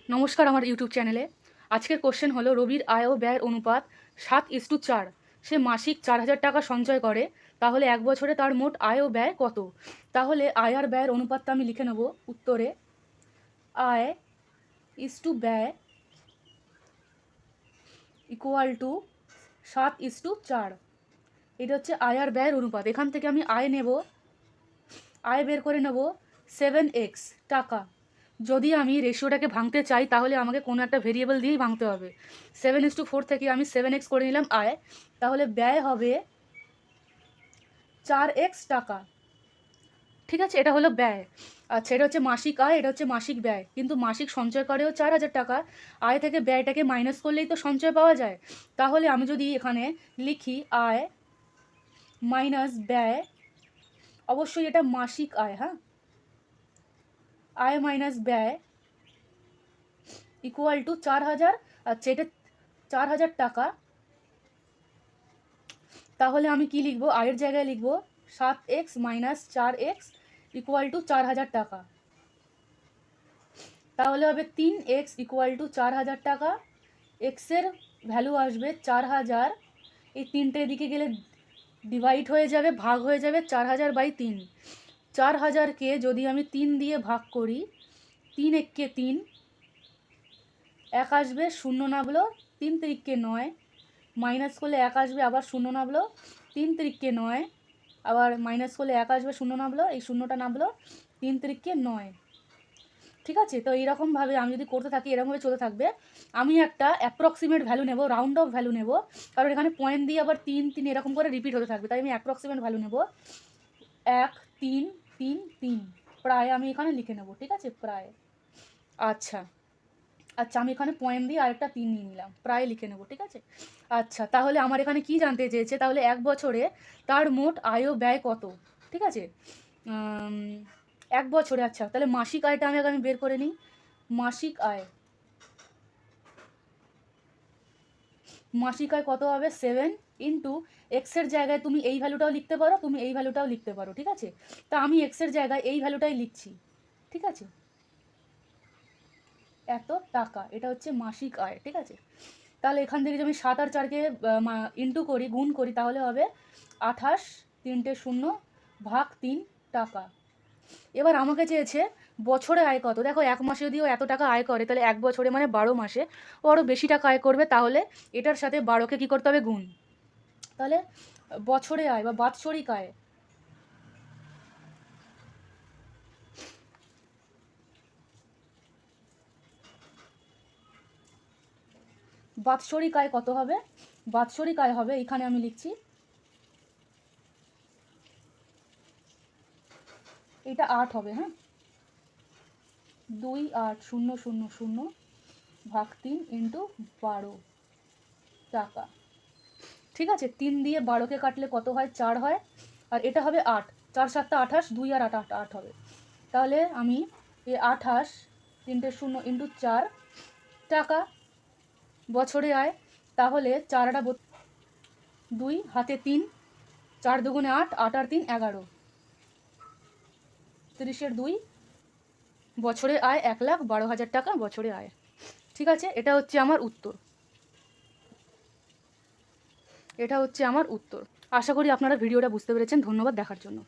নমস্কার আমার ইউটিউব চ্যানেলে। আজকের কোশ্চেন হলো রবির আয় ও ব্যয়ের অনুপাত 7:4। সে মাসিক 4,000 টাকা সঞ্চয় করে, তাহলে এক বছরে তার মোট আয় ও ব্যয় কত? তাহলে আয় আর ব্যয়ের অনুপাতটা আমি লিখে নেব উত্তরে। আয় ইস টু ব্যয় ইকুয়াল টু 7:4। এটা হচ্ছে আয় আর ব্যয়ের অনুপাত। এখান থেকে আমি আয় নেব, আয় বের করে নেব 7x টাকা। যদি আমি রেশিওটাকে ভাঙতে চাই তাহলে আমাকে কোনো একটা ভেরিয়েবল দিয়েই ভাঙতে হবে। 7:4 থেকে আমি 7x করে নিলাম আয়, তাহলে ব্যয় হবে 4x টাকা। ঠিক আছে, এটা হলো ব্যয়। আচ্ছা, এটা হচ্ছে মাসিক আয়, এটা হচ্ছে মাসিক ব্যয়। কিন্তু মাসিক সঞ্চয় করেও 4,000 টাকা, আয় থেকে ব্যয়টাকে মাইনাস করলেই তো সঞ্চয় পাওয়া যায়। তাহলে আমি যদি এখানে লিখি আয় মাইনাস ব্যয়, অবশ্যই এটা মাসিক আয়, হ্যাঁ, আয় মাইনাস ব্যয় ইকুয়াল টু 4,000। আচ্ছা, এটা 4,000 টাকা। তাহলে আমি কি লিখব? আয়ের জায়গায় লিখব 7x minus 4x equal to 4,000 টাকা। তাহলে হবে 3x ইকুয়াল টু 4,000 টাকা। এক্সের ভ্যালু আসবে 4,000। এই তিনটে এদিকে গেলে ডিভাইড হয়ে যাবে, ভাগ হয়ে যাবে 4,000/3। 4,000কে যদি আমি 3 দিয়ে ভাগ করি, 3 একে 3, 1 আসবে, 0 নামলো, 3 3কে 9, মাইনাস করলে 1 আসবে, আবার 0 নামলো, 3 3কে 9, আবার মাইনাস করলে 1 আসবে, 0 নামলো, এই 0টা নামলো, 3 3কে 9। ঠিক আছে, তো এইরকমভাবে আমি যদি করতে থাকি এরকমভাবে চলে থাকবে। আমি একটা অ্যাপ্রক্সিমেট ভ্যালু নেব, রাউন্ড অফ ভ্যালু নেব, কারণ এখানে পয়েন্ট দিয়ে আবার 3 3 এরকম করে রিপিট হতে থাকবে। তাই আমি অ্যাপ্রক্সিমেট ভ্যালু নেব 1 3 3 3, প্রায় আমি এখানে লিখে নেব। ঠিক আছে, প্রায়। আচ্ছা আচ্ছা, আমি এখানে পয়েন্ট দিয়ে আরেকটা 3 নিয়ে নিলাম, প্রায় লিখে নেব। ঠিক আছে, আচ্ছা, তাহলে আমার এখানে কি জানতে চেয়েছে? তাহলে এক বছরে তার মোট আয় ও ব্যয় কত? ঠিক আছে, এক বছরে। আচ্ছা, তাহলে মাসিক আয়টা আমি বের করে নিই। মাসিক আয়, মাসিক আয় কত হবে? 7 ইন্টু এক্সের জায়গায় তুমি এই ভ্যালুটাও লিখতে পারো, তুমি এই ভ্যালুটাও লিখতে পারো। ঠিক আছে, তা আমি এক্সের জায়গায় এই ভ্যালুটাই লিখছি। ঠিক আছে, এত টাকা, এটা হচ্ছে মাসিক আয়। ঠিক আছে, তাহলে এখান থেকে যদি আমি 7 আর 4কে ইন্টু করি, গুণ করি, তাহলে হবে 28, 3টে 0, ভাগ 3 টাকা। এবার আমাকে চেয়েছে বছরে আয় কত। দেখো, এক মাসে যদি ও এত টাকা আয় করে, তাহলে এক বছরে মানে 12 মাসে ও আরও বেশি টাকা আয় করবে। তাহলে এটার সাথে 12কে কী করতে হবে? গুণ। তাহলে বছরে আয় বা বাৎসরিক আয়, বাৎসরিক আয় কত হবে? বাৎসরিক আয় হবে, এখানে আমি লিখছি, এটা 8 হবে, হ্যাঁ, 28,000 ভাগ 3 ইন্টু 12 টাকা। ঠিক আছে, 3 দিয়ে 12কে কাটলে কত হয়? 4 হয়, আর এটা হবে 8, 4 7 28, 2 আর 8 8 হবে। তাহলে আমি এই 28, 3টে 0 ইন্টু 4 টাকা বছরে আয়। তাহলে 4 2 হাতে 3, 4 দুগুণে 8, 8 আর 3 11, 30-এর 2, বছরে আয় 1,12,000 টাকা বছরে আয়। ঠিক আছে, এটা হচ্ছে আমার উত্তর, এটা হচ্ছে আমার উত্তর। আশা করি আপনারা ভিডিওটা বুঝতে পেরেছেন। ধন্যবাদ দেখার জন্য।